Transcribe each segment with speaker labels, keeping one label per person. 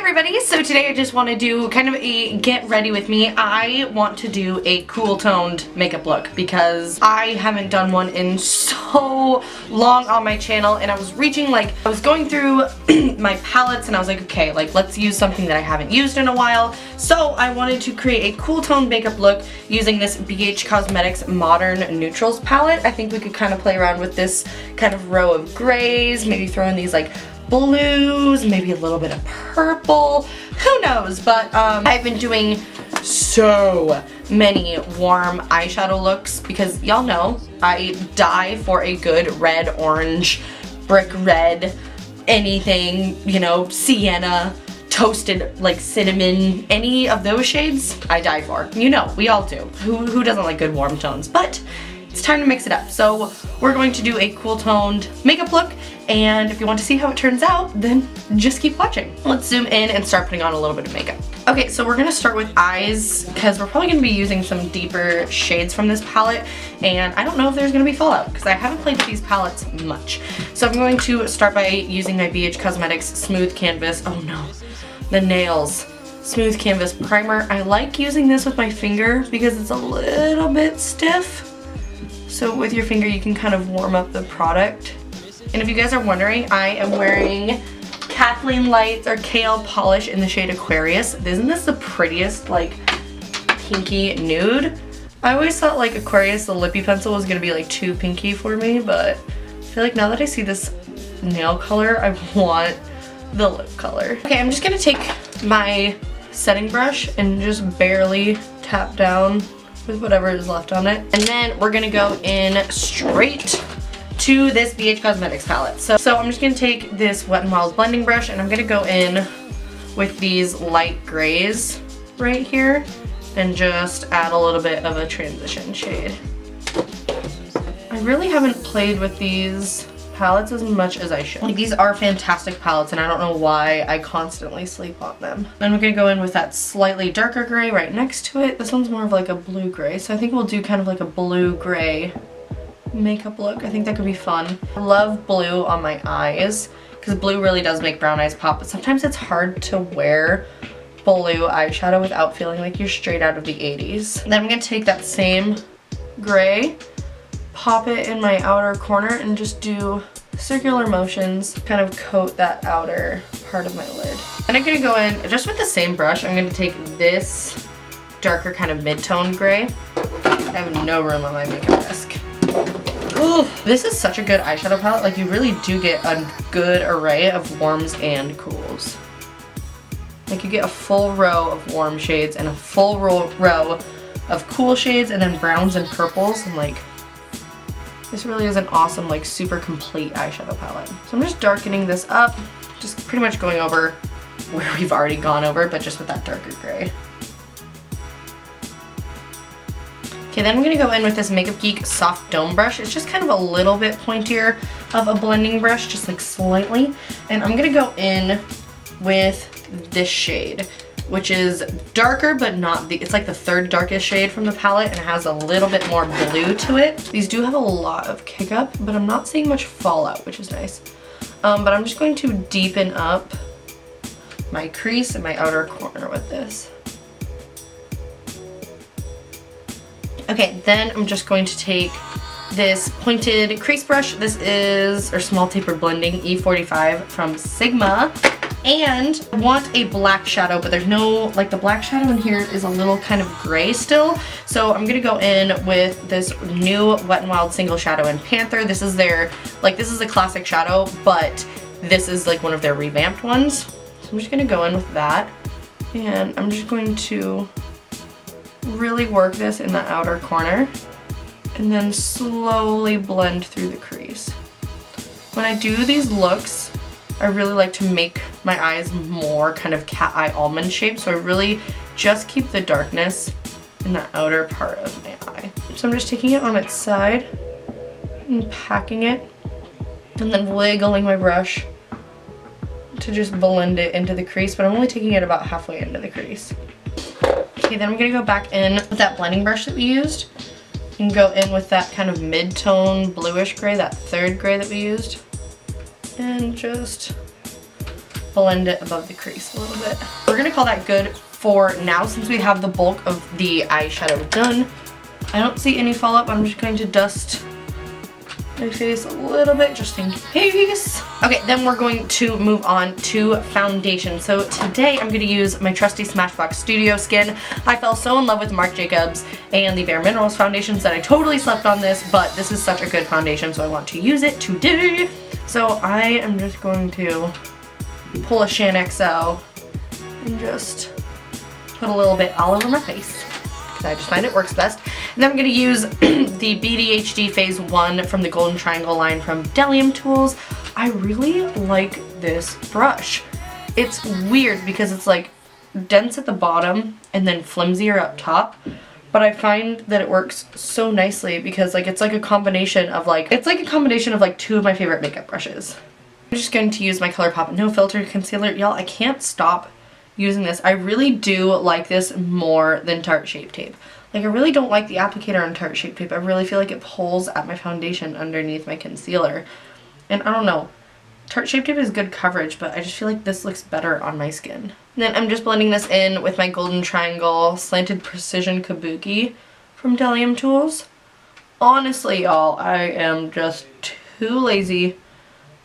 Speaker 1: everybody, so today I just want to do kind of a get ready with me. I want to do a cool toned makeup look because I haven't done one in so long on my channel, and I was going through my palettes and I was like, okay, let's use something that I haven't used in a while. So I wanted to create a cool toned makeup look using this BH Cosmetics Modern Neutrals palette. I think we could kind of play around with this kind of row of grays, maybe throw in these like blues, maybe a little bit of purple, who knows, but I've been doing so many warm eyeshadow looks because y'all know I die for a good red, orange, brick red, anything, you know, sienna, toasted like cinnamon, any of those shades I die for. You know, we all do. Who doesn't like good warm tones? But it's time to mix it up. So we're going to do a cool toned makeup look, and if you want to see how it turns out, then just keep watching. Let's zoom in and start putting on a little bit of makeup. Okay, so we're gonna start with eyes because we're probably gonna be using some deeper shades from this palette, and I don't know if there's gonna be fallout because I haven't played with these palettes much. So I'm going to start by using my BH Cosmetics Smooth Canvas. Oh no, the nails. Smooth Canvas Primer. I like using this with my finger because it's a little bit stiff. So with your finger you can kind of warm up the product. And if you guys are wondering, I am wearing Kathleen Lights or Kale Polish in the shade Aquarius. Isn't this the prettiest like pinky nude? I always thought like Aquarius, the lippy pencil, was gonna be like too pinky for me, but I feel like now that I see this nail color, I want the lip color. Okay, I'm just gonna take my setting brush and just barely tap down with whatever is left on it. And then we're gonna go in straight to this BH Cosmetics palette. So I'm just gonna take this Wet n Wild blending brush and I'm gonna go in with these light grays right here and just add a little bit of a transition shade. I really haven't played with these palettes as much as I should. Like, these are fantastic palettes and I don't know why I constantly sleep on them. Then we're gonna go in with that slightly darker gray right next to it. This one's more of like a blue gray, so I think we'll do kind of like a blue gray makeup look. I think that could be fun. I love blue on my eyes because blue really does make brown eyes pop, but sometimes it's hard to wear blue eyeshadow without feeling like you're straight out of the 80s. Then I'm gonna take that same gray, pop it in my outer corner and just do circular motions, kind of coat that outer part of my lid. And I'm gonna go in just with the same brush. I'm gonna take this darker kind of mid-tone gray. I have no room on my makeup desk. Ooh, this is such a good eyeshadow palette. Like, you really do get a good array of warms and cools. Like, you get a full row of warm shades and a full row of cool shades and then browns and purples. And like, this really is an awesome, like, super complete eyeshadow palette. So I'm just darkening this up, just pretty much going over where we've already gone over, but just with that darker gray. Okay, then I'm gonna go in with this Makeup Geek Soft Dome brush. It's just kind of a little bit pointier of a blending brush, just like slightly. And I'm gonna go in with this shade, which is darker, but not it's like the third darkest shade from the palette, and it has a little bit more blue to it. These do have a lot of kick up, but I'm not seeing much fallout, which is nice. But I'm just going to deepen up my crease and my outer corner with this. Okay, then I'm just going to take this pointed crease brush. This is, or small taper blending, E45 from Sigma. And I want a black shadow, but there's no, like, the black shadow in here is a little kind of gray still. So I'm gonna go in with this new Wet n Wild Single Shadow in Panther. This is their, like, this is a classic shadow, but this is like one of their revamped ones. So I'm just gonna go in with that. And I'm just going to really work this in the outer corner and then slowly blend through the crease. When I do these looks, I really like to make my eyes more kind of cat eye almond shaped, so I really just keep the darkness in the outer part of my eye. So I'm just taking it on its side and packing it and then wiggling my brush to just blend it into the crease, but I'm only taking it about halfway into the crease. Okay, then I'm gonna go back in with that blending brush that we used and go in with that kind of mid-tone bluish gray, that third gray that we used, and just blend it above the crease a little bit. We're gonna call that good for now since we have the bulk of the eyeshadow done. I don't see any fallout, but I'm just going to dust my face a little bit just in case. Okay, then we're going to move on to foundation. So today I'm going to use my trusty Smashbox Studio Skin. I fell so in love with Marc Jacobs and the Bare Minerals foundations that I totally slept on this, but this is such a good foundation, so I want to use it today. So I am just going to pull a Shan XL and just put a little bit all over my face, because I just find it works best. And then I'm going to use the BDHD Phase 1 from the Golden Triangle line from Delium Tools. I really like this brush. It's weird because it's like dense at the bottom and then flimsier up top. But I find that it works so nicely because like it's like a combination of like two of my favorite makeup brushes. I'm just going to use my Colourpop No Filter Concealer. Y'all, I can't stop using this. I really do like this more than Tarte Shape Tape. Like, I really don't like the applicator on Tarte Shape Tape. I really feel like it pulls at my foundation underneath my concealer. And I don't know. Tarte Shape Tape is good coverage, but I just feel like this looks better on my skin. And then I'm just blending this in with my Golden Triangle Slanted Precision Kabuki from Delium Tools. Honestly, y'all, I am just too lazy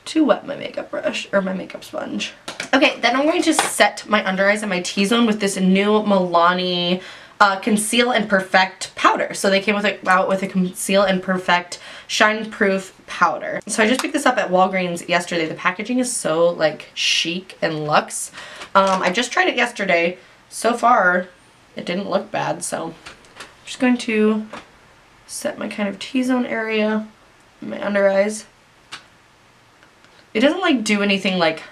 Speaker 1: to wet my makeup brush, or my makeup sponge. Okay, then I'm going to set my under eyes and my T-zone with this new Milani Conceal and Perfect powder. So they came out with a Conceal and Perfect Shine Proof powder. So I just picked this up at Walgreens yesterday. The packaging is so like chic and luxe. I just tried it yesterday. So far, it didn't look bad. So I'm just going to set my kind of T-zone area, my under eyes. It doesn't like do anything like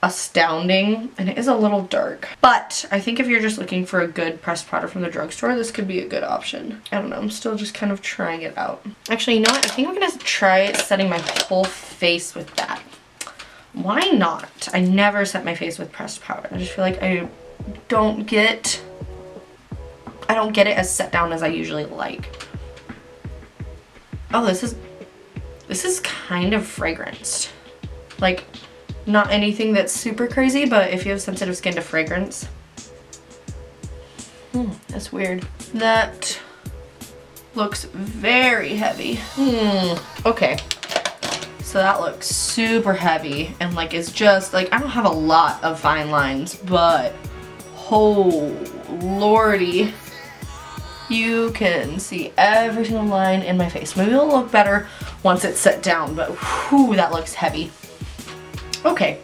Speaker 1: astounding, and it is a little dark, but I think if you're just looking for a good pressed powder from the drugstore, this could be a good option. I don't know, I'm still just kind of trying it out. Actually, you know what, I think I'm gonna try setting my whole face with that. Why not? I never set my face with pressed powder. I just feel like I don't get it as set down as I usually like. Oh, this is kind of fragranced. Like, not anything that's super crazy, but if you have sensitive skin to fragrance. That's weird. That looks very heavy. Okay. So that looks super heavy and like it's just like, I don't have a lot of fine lines, but oh lordy. You can see every single line in my face. Maybe it'll look better once it's set down, but whew, that looks heavy. Okay.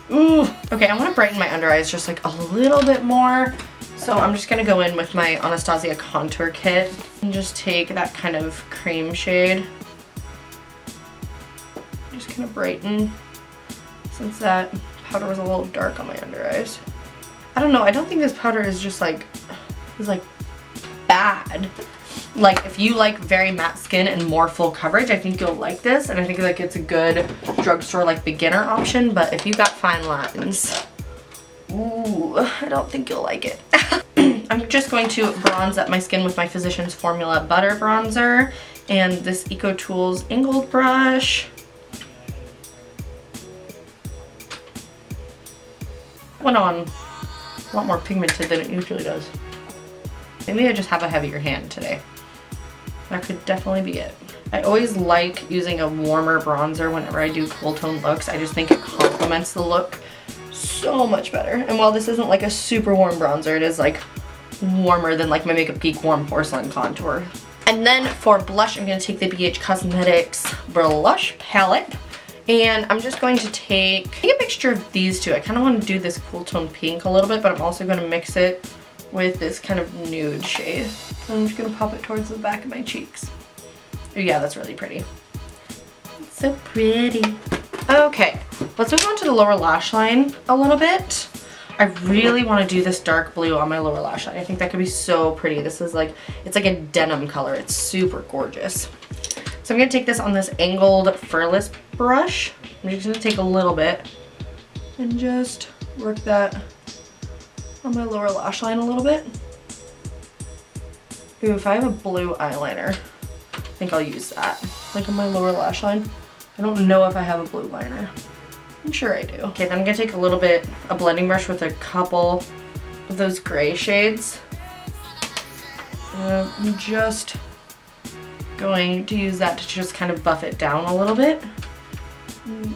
Speaker 1: Ooh. Okay, I want to brighten my under eyes just like a little bit more. So I'm just going to go in with my Anastasia contour kit and just take that kind of cream shade. Just kind of brighten since that powder was a little dark on my under eyes. I don't know, I don't think this powder is just like, bad. Like, if you like very matte skin and more full coverage, I think you'll like this, and I think like it's a good drugstore like beginner option, but if you got fine lines, ooh, I don't think you'll like it. I'm just going to bronze up my skin with my Physicians Formula Butter Bronzer and this EcoTools Ingold brush. Went on a lot more pigmented than it usually does. Maybe I just have a heavier hand today. That could definitely be it. I always like using a warmer bronzer whenever I do cool tone looks. I just think it complements the look so much better. And while this isn't like a super warm bronzer, it is like warmer than like my Makeup Geek Warm Porcelain Contour. And then for blush, I'm going to take the BH Cosmetics blush palette. And I'm just going to take a mixture of these two. I kind of want to do this cool tone pink a little bit, but I'm also going to mix it with this kind of nude shade. So I'm just going to pop it towards the back of my cheeks. Oh yeah, that's really pretty. It's so pretty. Okay, let's move on to the lower lash line a little bit. I really want to do this dark blue on my lower lash line. I think that could be so pretty. This is like, it's like a denim color. It's super gorgeous. So I'm going to take this on this angled furless brush. I'm just going to take a little bit and just work that on my lower lash line a little bit. Ooh, if I have a blue eyeliner, I think I'll use that. Like on my lower lash line. I don't know if I have a blue liner. I'm sure I do. Okay, then I'm gonna take a blending brush with a couple of those gray shades. I'm just going to use that to just kind of buff it down a little bit.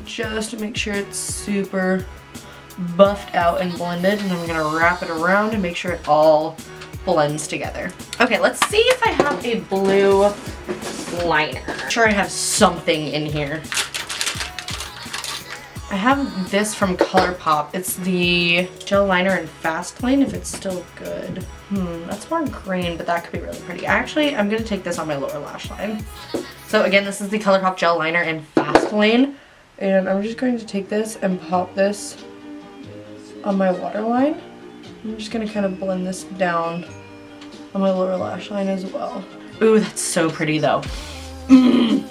Speaker 1: Just to make sure it's super buffed out and blended, and I'm gonna wrap it around and make sure it all blends together. Okay, let's see if I have a blue liner. I'm sure I have something in here. I have this from Colourpop. It's the gel liner in Fast Lane, if it's still good. That's more green, but that could be really pretty. Actually, I'm gonna take this on my lower lash line. So again, this is the Colourpop gel liner in Fast Lane. And I'm just going to take this and pop this on my waterline. I'm just gonna kind of blend this down on my lower lash line as well. Ooh, that's so pretty though.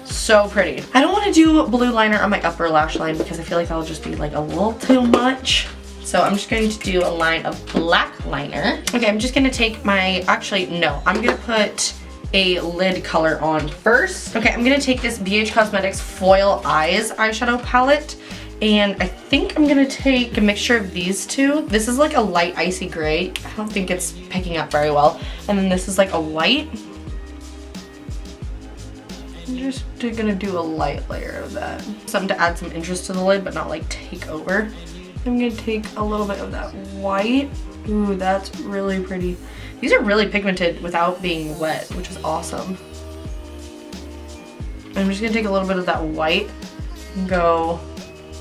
Speaker 1: So pretty. I don't want to do blue liner on my upper lash line because I feel like that'll just be like a little too much. So I'm just going to do a line of black liner. Okay, I'm just gonna take my, actually no, I'm gonna put a lid color on first. Okay, I'm gonna take this BH Cosmetics Foil Eyes eyeshadow palette, and I think I'm gonna take a mixture of these two. This is like a light icy gray. I don't think it's picking up very well. And then this is like a white. I'm just gonna do a light layer of that. Something to add some interest to the lid, but not like take over. I'm gonna take a little bit of that white. Ooh, that's really pretty. These are really pigmented without being wet, which is awesome. I'm just gonna take a little bit of that white and go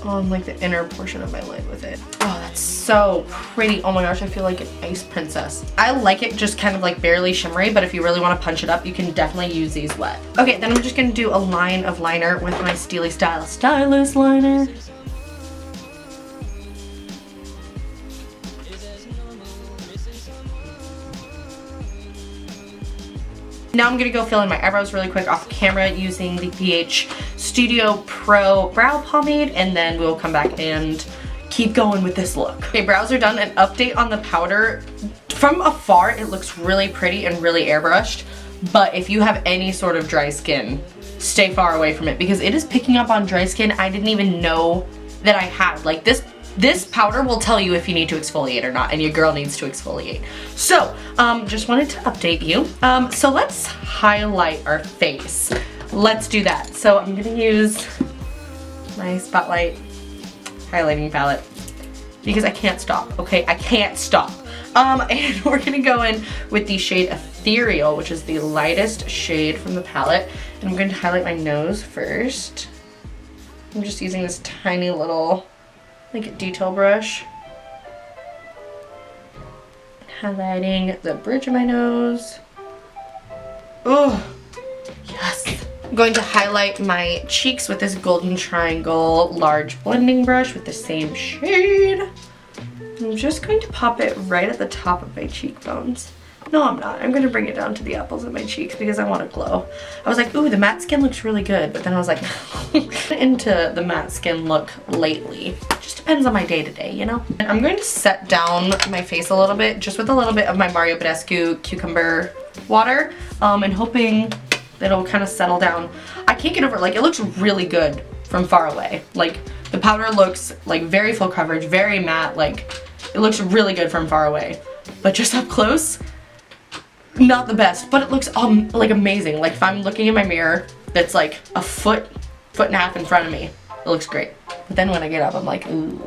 Speaker 1: on like the inner portion of my lid with it. Oh, that's so pretty. Oh my gosh, I feel like an ice princess. I like it just kind of like barely shimmery, but if you really want to punch it up, you can definitely use these wet. Okay, then I'm just gonna do a line of liner with my Styli Style Stylus liner. Now I'm gonna go fill in my eyebrows really quick off camera using the BH Studio Pro Brow Pomade, and then we'll come back and keep going with this look. Okay, brows are done. An update on the powder. From afar, it looks really pretty and really airbrushed, but if you have any sort of dry skin, stay far away from it because it is picking up on dry skin I didn't even know that I had. Like this powder will tell you if you need to exfoliate or not, and your girl needs to exfoliate. So, just wanted to update you. So let's highlight our face. Let's do that. So I'm gonna use my Spotlight highlighting palette because I can't stop, okay? I can't stop. And we're gonna go in with the shade Ethereal, which is the lightest shade from the palette. And I'm going to highlight my nose first. I'm just using this tiny little like detail brush. Highlighting the bridge of my nose. Oh, yes. I'm going to highlight my cheeks with this Golden Triangle large blending brush with the same shade. I'm just going to pop it right at the top of my cheekbones. No, I'm not. I'm going to bring it down to the apples of my cheeks because I want to glow. I was like, ooh, the matte skin looks really good. But then I was like, into the matte skin look lately. It just depends on my day-to-day, you know? And I'm going to set down my face a little bit, just with a little bit of my Mario Badescu cucumber water, and hoping that it'll kind of settle down. I can't get over it. Like, it looks really good from far away. Like, the powder looks like very full coverage, very matte. Like, it looks really good from far away. But just up close, not the best, but it looks like amazing. Like if I'm looking in my mirror that's like a foot and a half in front of me, it looks great. But then when I get up, I'm like, ooh.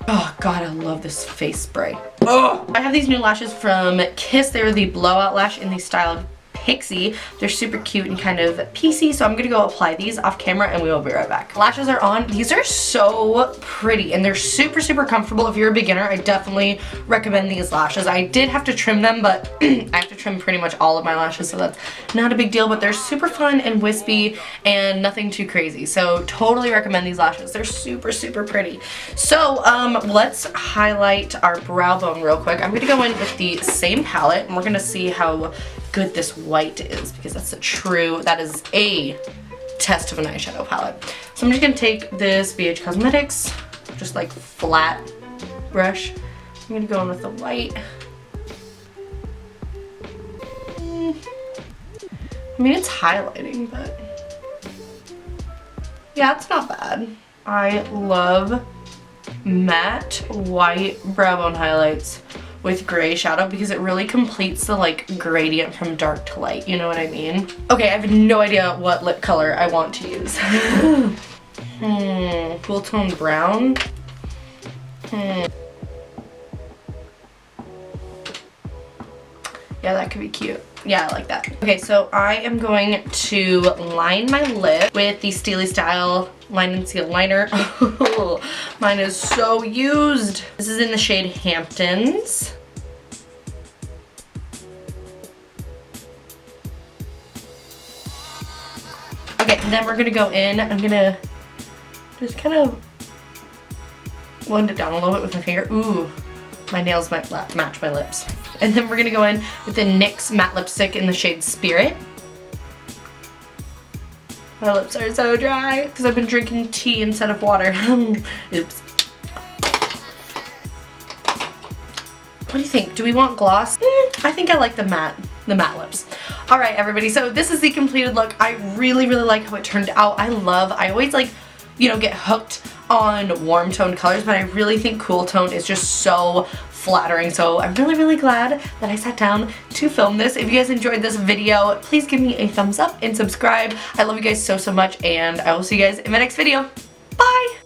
Speaker 1: Oh god, I love this face spray. Oh, I have these new lashes from Kiss. They're the blowout lash in the style of Pixie. They're super cute and kind of piecey, so I'm gonna go apply these off camera and we will be right back. Lashes are on. These are so pretty and they're super, super comfortable. If you're a beginner, I definitely recommend these lashes. I did have to trim them, but I have to trim pretty much all of my lashes, so that's not a big deal, but they're super fun and wispy and nothing too crazy. So totally recommend these lashes. They're super, super pretty. So let's highlight our brow bone real quick. I'm gonna go in with the same palette and we're gonna see how good this white is, because that is a test of an eyeshadow palette. So I'm just gonna take this BH Cosmetics, just like flat brush. I'm gonna go in with the white. I mean, it's highlighting, but yeah, it's not bad. I love matte white brow bone highlights with gray shadow because it really completes the like gradient from dark to light, you know what I mean? Okay, I have no idea what lip color I want to use. Cool tone brown. Yeah, that could be cute. Yeah, I like that. Okay, so I am going to line my lip with the Styli Style Line and Seal Liner. Mine is so used. This is in the shade Hamptons. Okay, and then we're gonna go in. I'm gonna just kind of blend it down a little bit with my finger. Ooh, my nails might match my lips. And then we're gonna go in with the NYX Matte Lipstick in the shade Spirit. My lips are so dry because I've been drinking tea instead of water. Oops. What do you think? Do we want gloss? I think I like the matte lips. Alright everybody, so this is the completed look. I really like how it turned out. I always like, you know, get hooked on warm toned colors, but I really think cool tone is just so flattering. So I'm really glad that I sat down to film this. If you guys enjoyed this video, please give me a thumbs up and subscribe. I love you guys so much, and I will see you guys in my next video. Bye!